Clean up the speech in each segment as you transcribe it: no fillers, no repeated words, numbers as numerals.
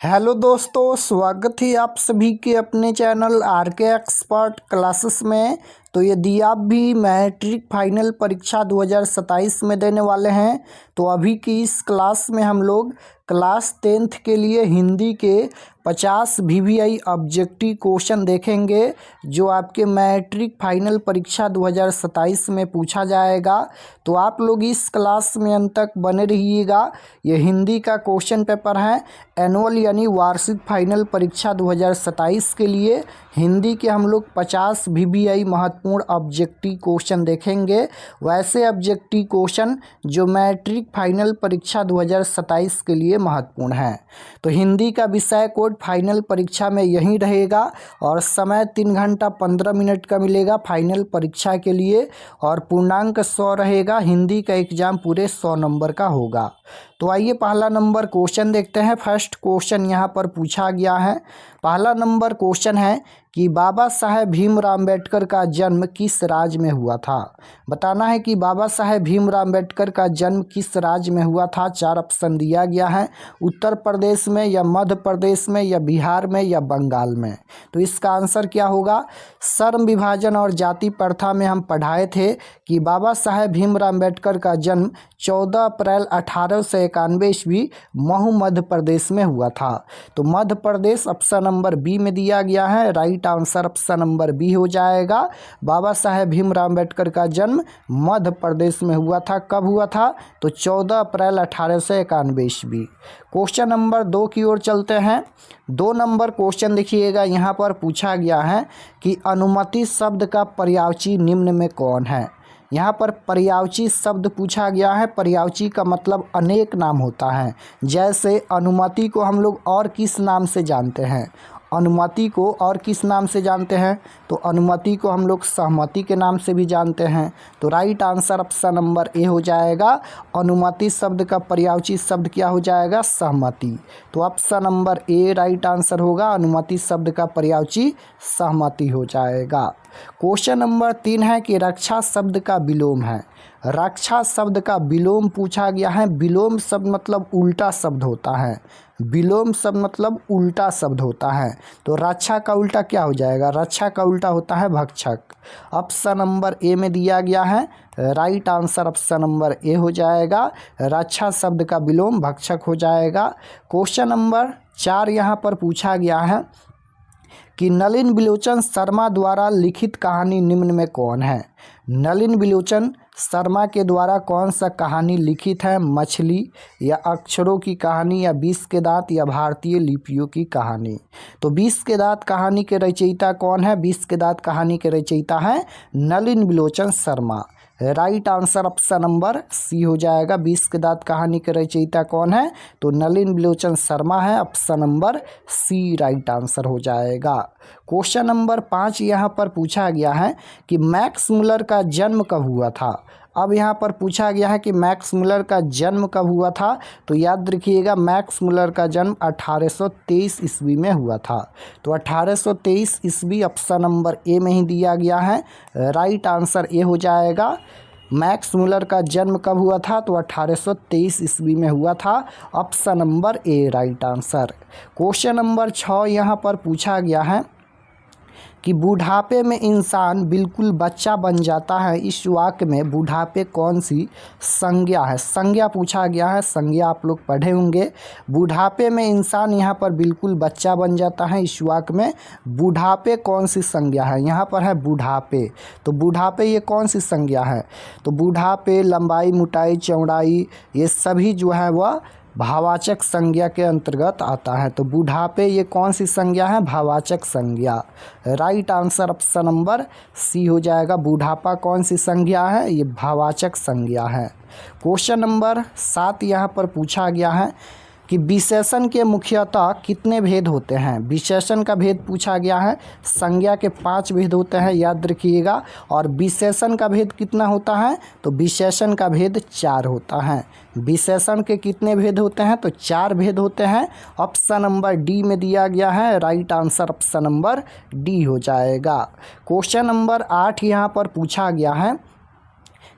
Hello दोस्तों, स्वागत है आप सभी के अपने चैनल आर के एक्सपर्ट क्लासेस में। तो यदि आप भी मैट्रिक फाइनल परीक्षा 2027 में देने वाले हैं तो अभी की इस क्लास में हम लोग क्लास 10th के लिए हिंदी के 50 VVI ऑब्जेक्टिव क्वेश्चन देखेंगे जो आपके मैट्रिक फाइनल परीक्षा 2027 में पूछा जाएगा। तो आप लोग इस क्लास में अंत तक बने रहिएगा। ये हिंदी का क्वेश्चन पेपर है, एनुअल यानी वार्षिक फाइनल परीक्षा 2027 के लिए हिंदी के हम लोग 50 VVI महत्वपूर्ण ऑब्जेक्टिव क्वेश्चन देखेंगे। वैसे ऑब्जेक्टिव क्वेश्चन जो मैट्रिक फाइनल परीक्षा 2027 के लिए महत्वपूर्ण है। तो हिंदी का विषय कोड फाइनल परीक्षा में यही रहेगा और समय 3 घंटा 15 मिनट का मिलेगा फाइनल परीक्षा के लिए और पूर्णांक 100 रहेगा। हिंदी का एग्जाम पूरे 100 नंबर का होगा। तो आइए पहला नंबर क्वेश्चन देखते हैं। फर्स्ट क्वेश्चन यहाँ पर पूछा गया है। पहला नंबर क्वेश्चन है कि बाबा साहेब भीमराव अम्बेडकर का जन्म किस राज्य में हुआ था। बताना है कि बाबा साहेब भीमराव अम्बेडकर का जन्म किस राज्य में हुआ था। 4 ऑप्शन दिया गया है, उत्तर प्रदेश में या मध्य प्रदेश में या बिहार में या बंगाल में। तो इसका आंसर क्या होगा। श्रम विभाजन और जाति प्रथा में हम पढ़ाए थे कि बाबा साहेब भीमराव अम्बेडकर का जन्म 14 अप्रैल 1891 ईस्वी महू मध्य प्रदेश में हुआ था। तो Madhya Pradesh option number B में दिया गया है। Right answer option number B हो जाएगा। बाबा साहेब भीमराव अम्बेडकर का जन्म मध्य प्रदेश में हुआ था। कब हुआ था तो 14 अप्रैल 1891 ईस्वी। क्वेश्चन नंबर 2 की ओर चलते हैं। 2 नंबर क्वेश्चन देखिएगा, यहाँ पर पूछा गया है कि अनुमति शब्द का पर्यायवाची निम्न में कौन है। यहाँ पर पर्यायवाची शब्द पूछा गया है। पर्यायवाची का मतलब अनेक नाम होता है। जैसे अनुमति को हम लोग और किस नाम से जानते हैं। अनुमति को और किस नाम से जानते हैं तो अनुमति को हम लोग सहमति के नाम से भी जानते हैं। तो राइट आंसर ऑप्शन नंबर ए हो जाएगा। अनुमति शब्द का पर्यायवाची शब्द क्या हो जाएगा, सहमति। तो option number A right answer होगा। अनुमति शब्द का पर्यायवाची सहमति हो जाएगा। क्वेश्चन नंबर 3 है कि रक्षा शब्द का विलोम है। रक्षा शब्द का विलोम पूछा गया है। विलोम शब्द मतलब उल्टा शब्द होता है। विलोम शब्द मतलब उल्टा शब्द होता है। तो रक्षा का उल्टा क्या हो जाएगा, रक्षा का उल्टा होता है भक्षक। ऑप्शन नंबर ए में दिया गया है। राइट आंसर ऑप्शन नंबर ए हो जाएगा। रक्षा शब्द का विलोम भक्षक हो जाएगा। क्वेश्चन नंबर 4 यहाँ पर पूछा गया है कि नलिन बिलोचन शर्मा द्वारा लिखित कहानी निम्न में कौन है। नलिन बिलोचन शर्मा के द्वारा कौन सा कहानी लिखित है। मछली या अक्षरों की कहानी या 20 के दांत या भारतीय लिपियों की कहानी। तो 20 के दांत कहानी के रचयिता कौन है। 20 के दांत कहानी के रचयिता है Nalin Bilochan Sharma. Right answer option number C हो जाएगा। 20 के दांत कहानी के रचयिता कौन है तो नलिन बिलोचन शर्मा है। Option number C right answer हो जाएगा। क्वेश्चन नंबर 5 यहाँ पर पूछा गया है कि मैक्स मुलर का जन्म कब हुआ था। अब यहाँ पर पूछा गया है कि मैक्स मुलर का जन्म कब हुआ था। तो याद रखिएगा मैक्स मुलर का जन्म 1823 ईस्वी में हुआ था। तो 1823 ईस्वी ऑप्शन नंबर ए में ही दिया गया है। राइट आंसर ए हो जाएगा। मैक्स मुलर का जन्म कब हुआ था तो 1823 ईस्वी में हुआ था। Option number A right answer. Question number 6 यहाँ पर पूछा गया है कि बुढ़ापे में इंसान बिल्कुल बच्चा बन जाता है। इस वाक्य में बुढ़ापे कौन सी संज्ञा है। संज्ञा पूछा गया है। संज्ञा आप लोग पढ़े होंगे। बुढ़ापे में इंसान यहाँ पर बिल्कुल बच्चा बन जाता है। इस वाक्य में बुढ़ापे कौन सी संज्ञा है। यहाँ पर है बुढ़ापे। तो बुढ़ापे ये कौन सी संज्ञा है तो बुढ़ापे लंबाई मोटाई चौड़ाई ये सभी जो है वह भाववाचक संज्ञा के अंतर्गत आता है। तो बुढ़ापे ये कौन सी संज्ञा है, भाववाचक संज्ञा। Right answer option number C हो जाएगा। बुढ़ापा कौन सी संज्ञा है, ये भाववाचक संज्ञा है। क्वेश्चन नंबर 7 यहाँ पर पूछा गया है कि विशेषण के मुख्यतः कितने भेद होते हैं। विशेषण का भेद पूछा गया है। संज्ञा के 5 भेद होते हैं, याद रखिएगा। और विशेषण का भेद कितना होता है तो विशेषण का भेद 4 होता है। विशेषण के कितने भेद होते हैं तो 4 भेद होते हैं। ऑप्शन नंबर डी में दिया गया है। Right answer option number D हो जाएगा। क्वेश्चन नंबर 8 यहाँ पर पूछा गया है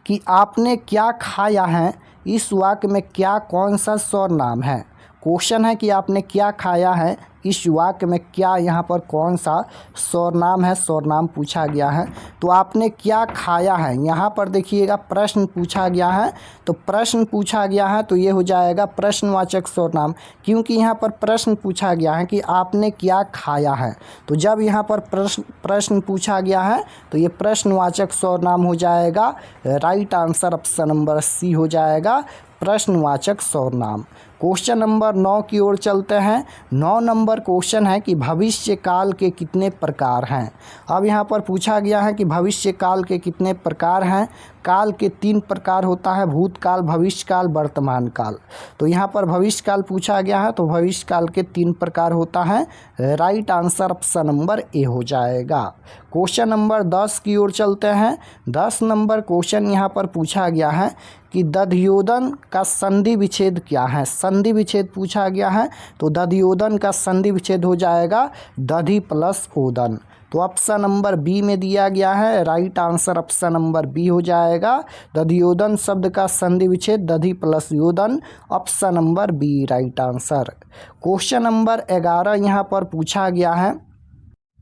कि आपने क्या खाया है। इस वाक्य में क्या कौन सा सर्वनाम है। क्वेश्चन है कि आपने क्या खाया है, इस वाक्य में क्या यहाँ पर कौन सा सर्वनाम है, सर्वनाम पूछा गया है। तो आपने क्या खाया है, यहाँ पर देखिएगा प्रश्न पूछा गया है, तो प्रश्न पूछा गया है तो ये हो जाएगा प्रश्नवाचक सर्वनाम, क्योंकि यहाँ पर प्रश्न पूछा गया है कि आपने क्या खाया है। तो जब यहाँ पर प्रश्न पूछा गया है तो ये प्रश्नवाचक सर्वनाम हो जाएगा। Right answer option number C हो जाएगा, प्रश्नवाचक सर्वनाम। क्वेश्चन नंबर 9 की ओर चलते हैं। 9 नंबर क्वेश्चन है कि भविष्य काल के कितने प्रकार हैं। अब यहाँ पर पूछा गया है कि भविष्य काल के कितने प्रकार हैं। काल के 3 प्रकार होता है, भूतकाल, भविष्यकाल, वर्तमान काल। तो यहाँ पर भविष्य काल पूछा गया है तो भविष्य काल के 3 प्रकार होता है। राइट आंसर ऑप्शन नंबर ए हो जाएगा। क्वेश्चन नंबर 10 की ओर चलते हैं। 10 नंबर क्वेश्चन यहाँ पर पूछा गया है कि दध्योदन का संधि विच्छेद क्या है। संधि विच्छेद पूछा गया है तो दध्योदन का संधि विच्छेद हो जाएगा दधि प्लस ओदन। तो ऑप्शन नंबर बी में दिया गया है। Right answer option number B हो जाएगा। दध्योदन शब्द का संधि विच्छेद दधि प्लस योदन, option number B right answer. Question number 11 यहाँ पर पूछा गया है।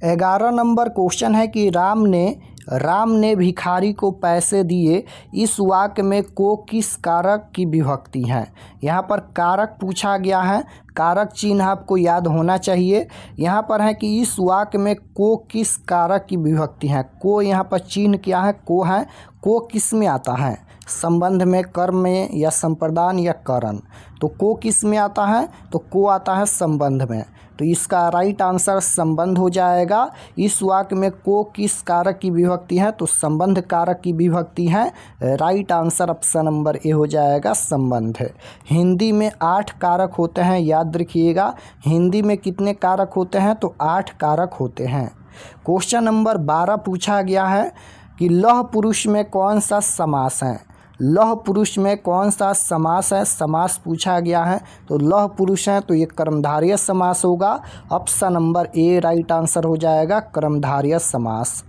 11 नंबर क्वेश्चन है कि राम ने भिखारी को पैसे दिए, इस वाक्य में को किस कारक की विभक्ति है। यहाँ पर कारक पूछा गया है, कारक चिन्ह आपको याद होना चाहिए। यहाँ पर है कि इस वाक्य में को किस कारक की विभक्ति है। को यहाँ पर चिन्ह क्या है, को है। को किस में आता है, संबंध में, कर्म में, या संप्रदान या करण। तो को किस में आता है, तो को आता है संबंध में। तो इसका राइट आंसर संबंध हो जाएगा। इस वाक्य में को किस कारक की विभक्ति है, तो संबंध कारक की विभक्ति है। राइट आंसर ऑप्शन नंबर ए हो जाएगा, संबंध। हिंदी में 8 कारक होते हैं, याद रखिएगा। हिंदी में कितने कारक होते हैं, तो 8 कारक होते हैं। क्वेश्चन नंबर 12 पूछा गया है कि लौह पुरुष में कौन सा समास है। लौह पुरुष में कौन सा समास है, समास पूछा गया है। तो लौह पुरुष है तो ये कर्मधारय समास होगा। Option number A right answer हो जाएगा, कर्मधारय समास।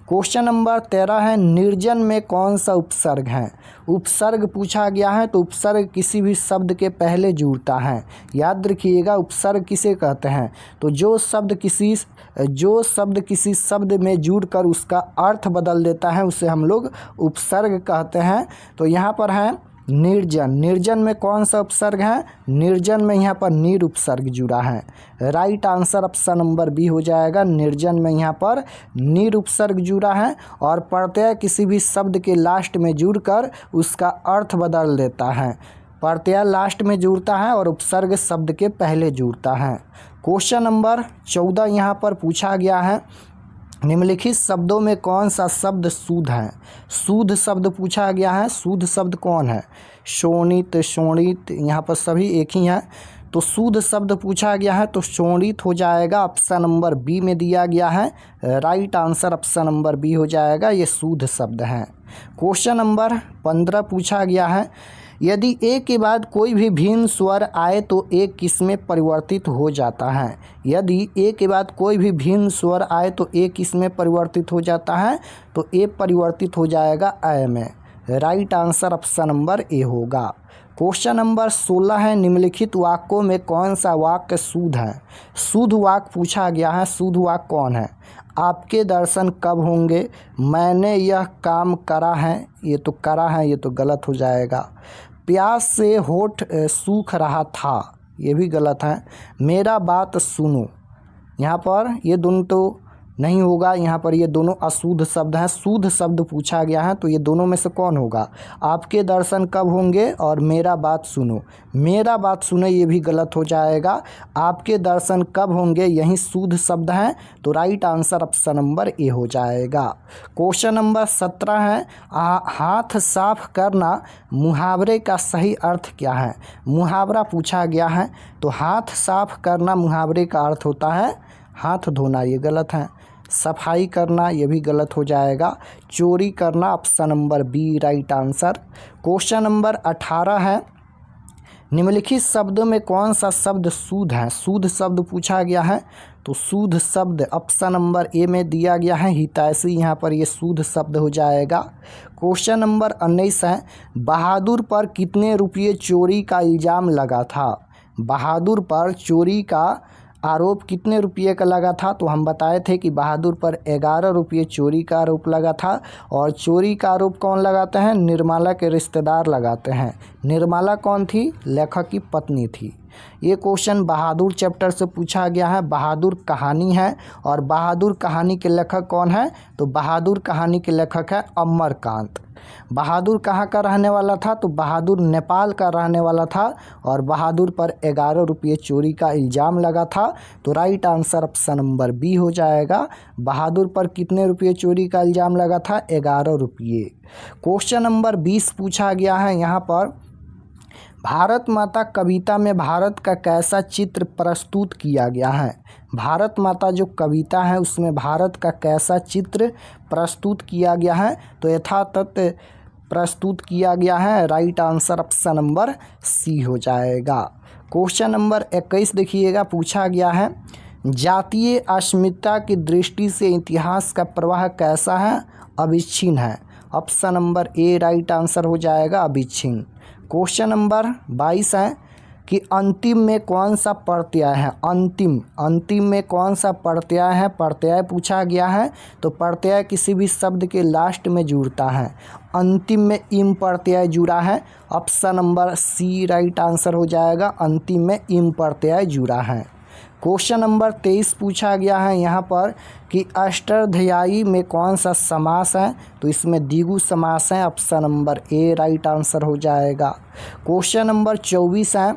क्वेश्चन नंबर 13 है निर्जन में कौन सा उपसर्ग है। उपसर्ग पूछा गया है तो उपसर्ग किसी भी शब्द के पहले जुड़ता है। याद रखिएगा उपसर्ग किसे कहते हैं, तो जो शब्द किसी शब्द में जुड़कर उसका अर्थ बदल देता है उसे हम लोग उपसर्ग कहते हैं। तो यहाँ पर है निर्जन। निर्जन में कौन सा उपसर्ग है, निर्जन में यहाँ पर निर उपसर्ग जुड़ा है। Right answer option number B हो जाएगा। निर्जन में यहाँ पर निर उपसर्ग जुड़ा है और प्रत्यय किसी भी शब्द के लास्ट में जुड़कर उसका अर्थ बदल देता है। प्रत्यय लास्ट में जुड़ता है और उपसर्ग शब्द के पहले जुड़ता है। क्वेश्चन नंबर 14 यहाँ पर पूछा गया है निम्नलिखित शब्दों में कौन सा शब्द शुद्ध है। शुद्ध शब्द पूछा गया है। शुद्ध शब्द कौन है, शोणित, शोणित, यहाँ पर सभी एक ही हैं। तो शुद्ध शब्द पूछा गया है तो शोणित हो जाएगा। ऑप्शन नंबर बी में दिया गया है। Right answer option number B हो जाएगा, ये शुद्ध शब्द हैं। क्वेश्चन नंबर 15 पूछा गया है यदि ए के बाद कोई भी भिन्न स्वर आए तो ए किस में परिवर्तित हो जाता है। यदि ए के बाद कोई भी भिन्न स्वर आए तो ए किस में परिवर्तित हो जाता है, तो ए परिवर्तित हो जाएगा अ में। Right answer option number A होगा। क्वेश्चन नंबर 16 है निम्नलिखित वाक्यों में कौन सा वाक्य शुद्ध है। शुद्ध वाक्य पूछा गया है। शुद्ध वाक्य कौन है, आपके दर्शन कब होंगे, मैंने यह काम करा है, ये तो करा है, ये तो गलत हो जाएगा। प्यास से होठ सूख रहा था, ये भी गलत है। मेरा बात सुनो, यहाँ पर ये दोनों तो नहीं होगा। यहाँ पर ये दोनों अशुद्ध शब्द हैं। शुद्ध शब्द पूछा गया है तो ये दोनों में से कौन होगा, आपके दर्शन कब होंगे और मेरा बात सुनो। मेरा बात सुनो ये भी गलत हो जाएगा। आपके दर्शन कब होंगे यही शुद्ध शब्द हैं। तो राइट आंसर ऑप्शन नंबर ए हो जाएगा। क्वेश्चन नंबर 17 है हाथ साफ करना मुहावरे का सही अर्थ क्या है। मुहावरा पूछा गया है तो हाथ साफ करना मुहावरे का अर्थ होता है हाथ धोना, ये गलत है। सफाई करना ये भी गलत हो जाएगा। चोरी करना option number B right answer. Question number 18 है निम्नलिखित शब्दों में कौन सा शब्द शुद्ध है। शुद्ध शब्द पूछा गया है तो शुद्ध शब्द ऑप्शन नंबर ए में दिया गया है हितैषी, यहाँ पर ये शुद्ध शब्द हो जाएगा। क्वेश्चन नंबर 19 है बहादुर पर कितने रुपये चोरी का इल्ज़ाम लगा था। बहादुर पर चोरी का आरोप कितने रुपये का लगा था? तो हम बताए थे कि बहादुर पर 11 रुपये चोरी का आरोप लगा था। और चोरी का आरोप कौन लगाते हैं? निर्मला के रिश्तेदार लगाते हैं। निर्मला कौन थी? लेखक की पत्नी थी। ये क्वेश्चन बहादुर चैप्टर से पूछा गया है। बहादुर कहानी है और बहादुर कहानी के लेखक कौन है? तो बहादुर कहानी के लेखक है अमरकांत। बहादुर कहाँ का रहने वाला था? तो बहादुर नेपाल का रहने वाला था और बहादुर पर 11 रुपये चोरी का इल्ज़ाम लगा था। तो right answer option number B हो जाएगा। बहादुर पर कितने रुपये चोरी का इल्ज़ाम लगा था? 11 रुपये। क्वेश्चन नंबर 20 पूछा गया है यहाँ पर, भारत माता कविता में भारत का कैसा चित्र प्रस्तुत किया गया है? भारत माता जो कविता है उसमें भारत का कैसा चित्र प्रस्तुत किया गया है? तो यथातथ प्रस्तुत किया गया है। Right answer option number C हो जाएगा। क्वेश्चन नंबर 21 देखिएगा, पूछा गया है, जातीय अस्मिता की दृष्टि से इतिहास का प्रवाह कैसा है? अविच्छिन्न है। Option number A right answer हो जाएगा, अविच्छिन्न। क्वेश्चन नंबर 22 है कि अंतिम में कौन सा प्रत्यय है? अंतिम में कौन सा प्रत्यय है? प्रत्यय पूछा गया है। तो प्रत्यय किसी भी शब्द के लास्ट में जुड़ता है। अंतिम में इम प्रत्यय जुड़ा है। Option number C right answer हो जाएगा, अंतिम में इम प्रत्यय जुड़ा है। क्वेश्चन नंबर 23 पूछा गया है यहाँ पर कि अष्टाध्यायी में कौन सा समास है? तो इसमें द्विगु समास है। Option number A right answer हो जाएगा। क्वेश्चन नंबर 24 है,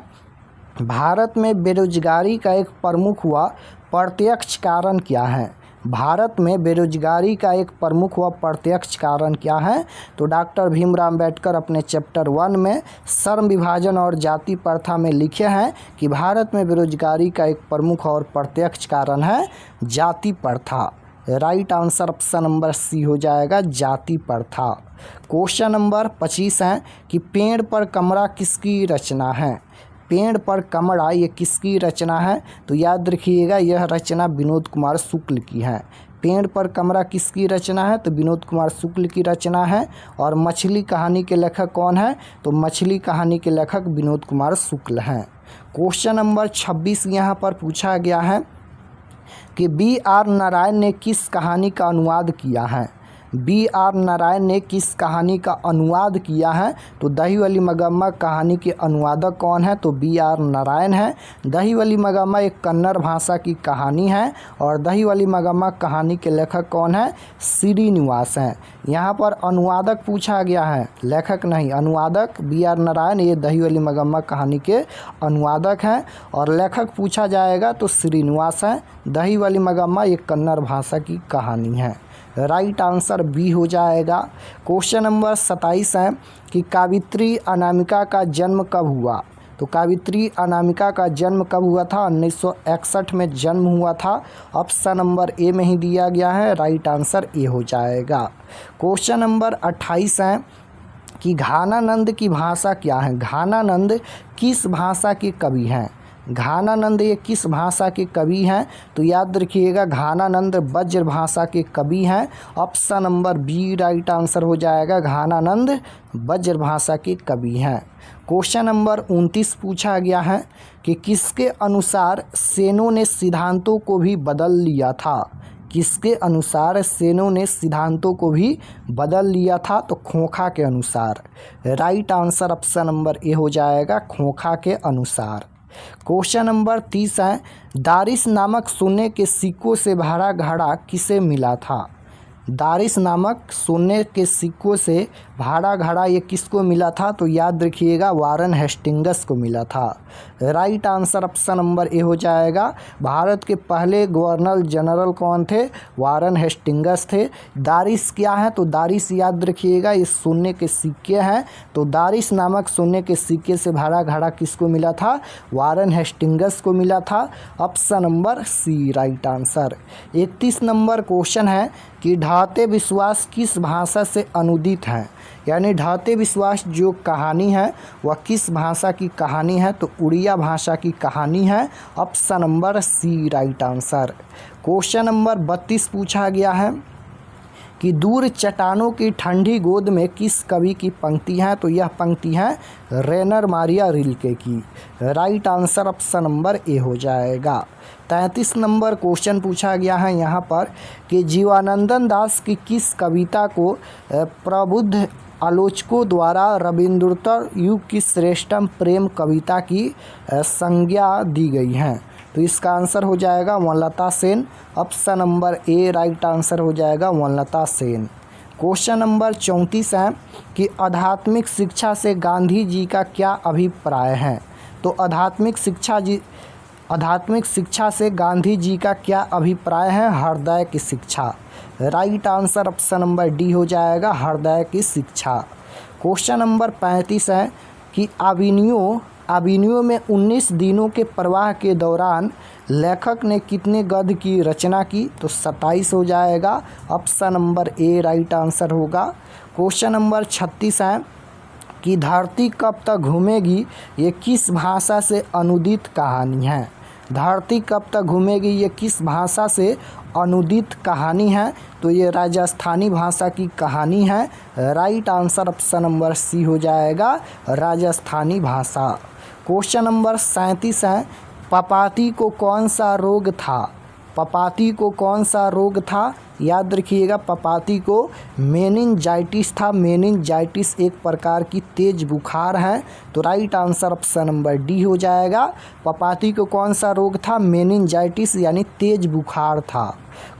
भारत में बेरोजगारी का एक प्रमुख हुआ प्रत्यक्ष कारण क्या है? भारत में बेरोजगारी का एक प्रमुख व प्रत्यक्ष कारण क्या है? तो डॉक्टर भीमराव अम्बेडकर अपने चैप्टर 1 में श्रम विभाजन और जाति प्रथा में लिखे हैं कि भारत में बेरोजगारी का एक प्रमुख और प्रत्यक्ष कारण है जाति प्रथा। Right answer option number C हो जाएगा, जाति प्रथा। क्वेश्चन नंबर 25 है कि पेड़ पर कमरा किसकी रचना है? पेड़ पर कमरा ये किसकी रचना है? तो याद रखिएगा यह रचना विनोद कुमार शुक्ल की है। पेड़ पर कमरा किसकी रचना है? तो विनोद कुमार शुक्ल की रचना है। और मछली कहानी के लेखक कौन है? तो मछली कहानी के लेखक विनोद कुमार शुक्ल हैं। क्वेश्चन नंबर 26 यहाँ पर पूछा गया है कि B.R. नारायण ने किस कहानी का अनुवाद किया है? B.R. नारायण ने किस कहानी का अनुवाद किया है? तो दही वाली मगम्मा कहानी के अनुवादक कौन है? तो B.R. नारायण है। दही वाली मगम्मा एक कन्नड़ भाषा की कहानी है और दही वाली मगम्मा कहानी के लेखक कौन है? श्रीनिवास हैं। यहाँ पर अनुवादक पूछा गया है, लेखक नहीं, अनुवादक B.R. नारायण ये दही वाली मगम्मा कहानी के अनुवादक हैं और लेखक पूछा जाएगा तो श्रीनिवास हैं। दही वाली मगम्मा एक कन्नड़ भाषा की कहानी है। राइट आंसर बी हो जाएगा। क्वेश्चन नंबर 27 है कि कावित्री अनामिका का जन्म कब हुआ? तो कावित्री अनामिका का जन्म कब हुआ था? 1961 में जन्म हुआ था। ऑप्शन नंबर ए में ही दिया गया है। राइट आंसर ए हो जाएगा। क्वेश्चन नंबर 28 है कि घानानंद की भाषा क्या है? घानानंद किस भाषा के कवि हैं? घानानंद ये किस भाषा के कवि हैं? तो याद रखिएगा घानानंद ब्रज भाषा के कवि हैं। Option number B right answer हो जाएगा, घानानंद ब्रज भाषा के कवि हैं। क्वेश्चन नंबर 29 पूछा गया है कि किसके अनुसार सेनों ने सिद्धांतों को भी बदल लिया था? किसके अनुसार सेनों ने सिद्धांतों को भी बदल लिया था? तो खोखा के अनुसार। राइट आंसर ऑप्शन नंबर ए हो जाएगा, खोखा के अनुसार। क्वेश्चन नंबर 30 है, दारिस नामक सोने के सिक्कों से भरा घड़ा किसे मिला था? दारिस नामक सोने के सिक्कों से भरा घड़ा ये किसको मिला था? तो याद रखिएगा वारन हेस्टिंग्स को मिला था। राइट आंसर ऑप्शन नंबर ए हो जाएगा। भारत के पहले गवर्नर जनरल कौन थे? वारन हेस्टिंग्स थे। दारिस क्या है? तो दारिस याद रखिएगा ये सोने के सिक्के हैं। तो दारिस नामक सोने के सिक्के से भरा घड़ा किसको मिला था? वारन हेस्टिंग्स को मिला था। Option number C right answer. 31 number question है कि ढाते विश्वास किस भाषा से अनुदित है? यानी ढाते विश्वास जो कहानी है वह किस भाषा की कहानी है? तो उड़िया भाषा की कहानी है। Option number C right answer. Question number 32 पूछा गया है कि दूर चट्टानों की ठंडी गोद में किस कवि की पंक्ति है? तो यह पंक्ति है रेनर मारिया रिल्के की। राइट आंसर ऑप्शन नंबर ए हो जाएगा। 33 नंबर क्वेश्चन पूछा गया है यहाँ पर कि जीवानंदन दास की किस कविता को प्रबुद्ध आलोचकों द्वारा रविंद्रोत्तर युग की श्रेष्ठतम प्रेम कविता की संज्ञा दी गई है? तो इसका आंसर हो जाएगा Vanalata Sen. Option number A right answer हो जाएगा वनलता सेन। क्वेश्चन नंबर 34 है कि आध्यात्मिक शिक्षा से गांधी जी का क्या अभिप्राय है? तो आध्यात्मिक शिक्षा से गांधी जी का क्या अभिप्राय है? हृदय की शिक्षा। Right answer option number D हो जाएगा हृदय की शिक्षा। क्वेश्चन नंबर 35 है कि आबिनियो में 19 दिनों के प्रवाह के दौरान लेखक ने कितने गद्य की रचना की? तो 27 हो जाएगा। Option number A right answer होगा। क्वेश्चन नंबर 36 है कि धरती कब तक घूमेगी ये किस भाषा से अनुदित कहानी है? धरती कब तक घूमेगी ये किस भाषा से अनुदित कहानी है? तो ये राजस्थानी भाषा की कहानी है। Right answer option number C हो जाएगा राजस्थानी भाषा। क्वेश्चन नंबर 37 है पपाती को कौन सा रोग था? पपाती को कौन सा रोग था? याद रखिएगा पपाती को मेनिनजाइटिस था। मेनिनजाइटिस एक प्रकार की तेज बुखार है। तो right answer option number D हो जाएगा। पपाती को कौन सा रोग था? मेनिनजाइटिस यानी तेज बुखार था।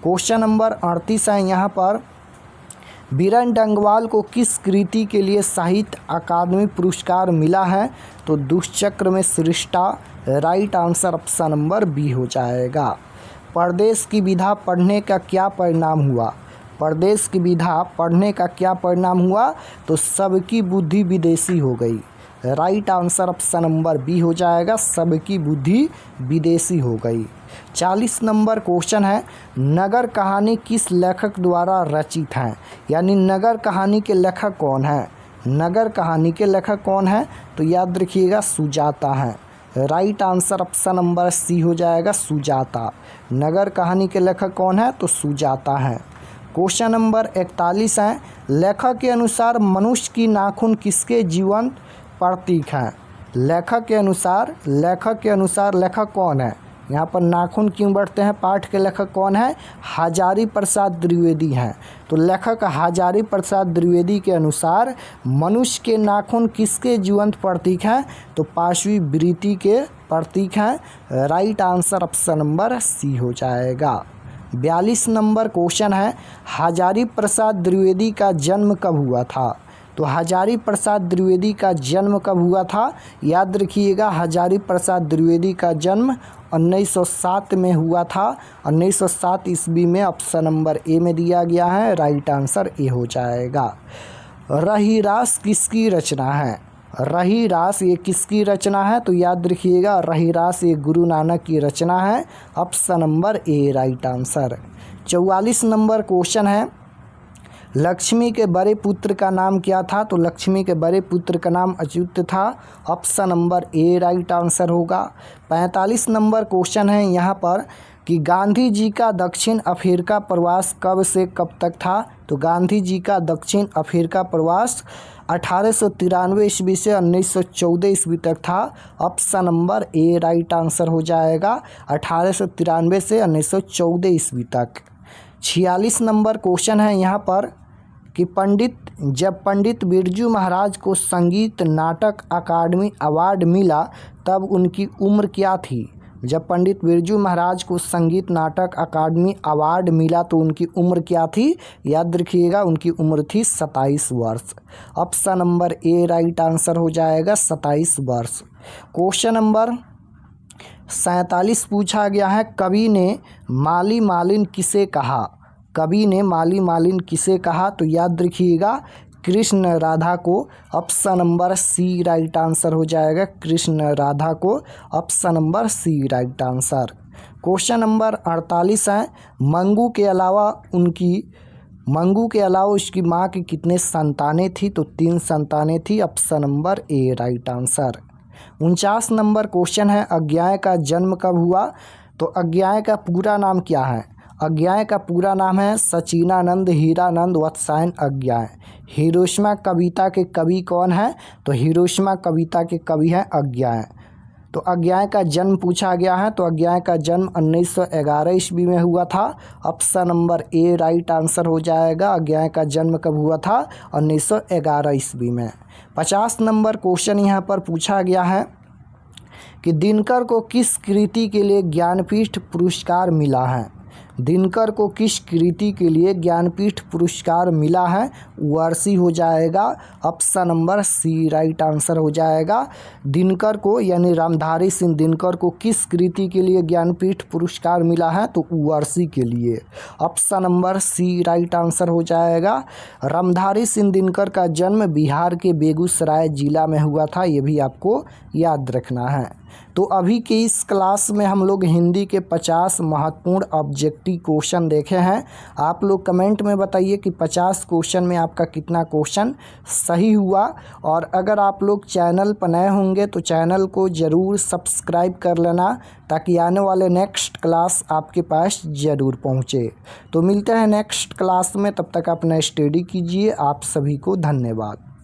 क्वेश्चन नंबर 38 है यहाँ पर बीरन डंगवाल को किस कृति के लिए साहित्य अकादमी पुरस्कार मिला है? तो दुष्चक्र में सृष्टा। Right answer option number B हो जाएगा। परदेश की विधा पढ़ने का क्या परिणाम हुआ? परदेश की विधा पढ़ने का क्या परिणाम हुआ? तो सबकी बुद्धि विदेशी हो गई। Right answer option number B हो जाएगा सबकी बुद्धि विदेशी हो गई। 40 नंबर क्वेश्चन है नगर कहानी किस लेखक द्वारा रचित है? यानी नगर कहानी के लेखक कौन है? नगर कहानी के लेखक कौन है? तो याद रखिएगा सुजाता है। Right answer option number C हो जाएगा सुजाता। नगर कहानी के लेखक कौन है? तो सुजाता है। क्वेश्चन नंबर 41 है लेखक के अनुसार मनुष्य की नाखून किसके जीवन प्रतीक है? लेखक के अनुसार लेखक कौन है? यहाँ पर नाखून क्यों बढ़ते हैं? पाठ के लेखक कौन है? हजारी प्रसाद द्विवेदी हैं। तो लेखक हजारी प्रसाद द्विवेदी के अनुसार मनुष्य के नाखून किसके जीवंत प्रतीक हैं? तो पाशवी वृत्ति के प्रतीक हैं। Right answer option number C हो जाएगा। 42 नंबर क्वेश्चन है हजारी प्रसाद द्विवेदी का जन्म कब हुआ था? तो हजारी प्रसाद द्विवेदी का जन्म कब हुआ था? याद रखिएगा हजारी प्रसाद द्विवेदी का जन्म 1907 में हुआ था। 1907 ईस्वी में। ऑप्शन नंबर ए में दिया गया है। राइट आंसर ए हो जाएगा। रहीरास किसकी रचना है? रहीरास ये किसकी रचना है? तो याद रखिएगा रहीरास ये गुरु नानक की रचना है। Option number A right answer. 44 number question है लक्ष्मी के बड़े पुत्र का नाम क्या था? तो लक्ष्मी के बड़े पुत्र का नाम अच्युत था। Option number A right answer होगा। 45 नंबर क्वेश्चन है यहाँ पर कि गांधी जी का दक्षिण अफ्रीका प्रवास कब से कब तक था? तो गांधी जी का दक्षिण अफ्रीका प्रवास 1893 ईस्वी से 1914 ईस्वी तक था। Option number A right answer हो जाएगा 1893 से 1914 ईस्वी तक। 46 नंबर क्वेश्चन है यहाँ पर कि जब पंडित बिरजू महाराज को संगीत नाटक अकादमी अवार्ड मिला तब उनकी उम्र क्या थी? जब पंडित बिरजू महाराज को संगीत नाटक अकादमी अवार्ड मिला तो उनकी उम्र क्या थी? याद रखिएगा उनकी उम्र थी 27 वर्ष। Option number A right answer हो जाएगा 27 वर्ष। क्वेश्चन नंबर 47 पूछा गया है कवि ने माली मालिन किसे कहा? कवि ने माली मालिन किसे कहा? तो याद रखिएगा कृष्ण राधा को। Option number C right answer हो जाएगा कृष्ण राधा को। Option number C right answer. Question number 48 है मंगू के अलावा उसकी माँ की कितने संतानें थी? तो 3 संतानें थी। Option number A right answer. 49 number question है अज्ञाय का जन्म कब हुआ? तो अज्ञाय का पूरा नाम क्या है? अज्ञाय का पूरा नाम है सचिनानंद हीरानंद वत्सायन अज्ञाय। हिरोशिमा कविता के कवि कौन है? तो हिरोशिमा कविता के कवि हैं अज्ञाय। तो अज्ञाय का जन्म पूछा गया है, तो अज्ञाय का जन्म 1911 ईस्वी में हुआ था। Option number A right answer हो जाएगा। अज्ञाय का जन्म कब हुआ था? 1911 ईस्वी में। 50 नंबर क्वेश्चन यहाँ पर पूछा गया है कि दिनकर को किस कृति के लिए ज्ञानपीठ पुरस्कार मिला है? दिनकर को किस कृति के लिए ज्ञानपीठ पुरस्कार मिला है? वर्षी हो जाएगा। Option number C right answer हो जाएगा। दिनकर को यानी रामधारी सिंह दिनकर को किस कृति के लिए ज्ञानपीठ पुरस्कार मिला है? तो वर्षी के लिए। Option number C right answer हो जाएगा। रामधारी सिंह दिनकर का जन्म बिहार के बेगूसराय जिला में हुआ था, ये भी आपको याद रखना है। तो अभी के इस क्लास में हम लोग हिंदी के 50 महत्वपूर्ण ऑब्जेक्टिव क्वेश्चन देखे हैं। आप लोग कमेंट में बताइए कि 50 क्वेश्चन में आपका कितना क्वेश्चन सही हुआ। और अगर आप लोग चैनल पर नए होंगे तो चैनल को ज़रूर सब्सक्राइब कर लेना, ताकि आने वाले नेक्स्ट क्लास आपके पास ज़रूर पहुँचे। तो मिलते हैं नेक्स्ट क्लास में, तब तक अपना स्टडी कीजिए। आप सभी को धन्यवाद।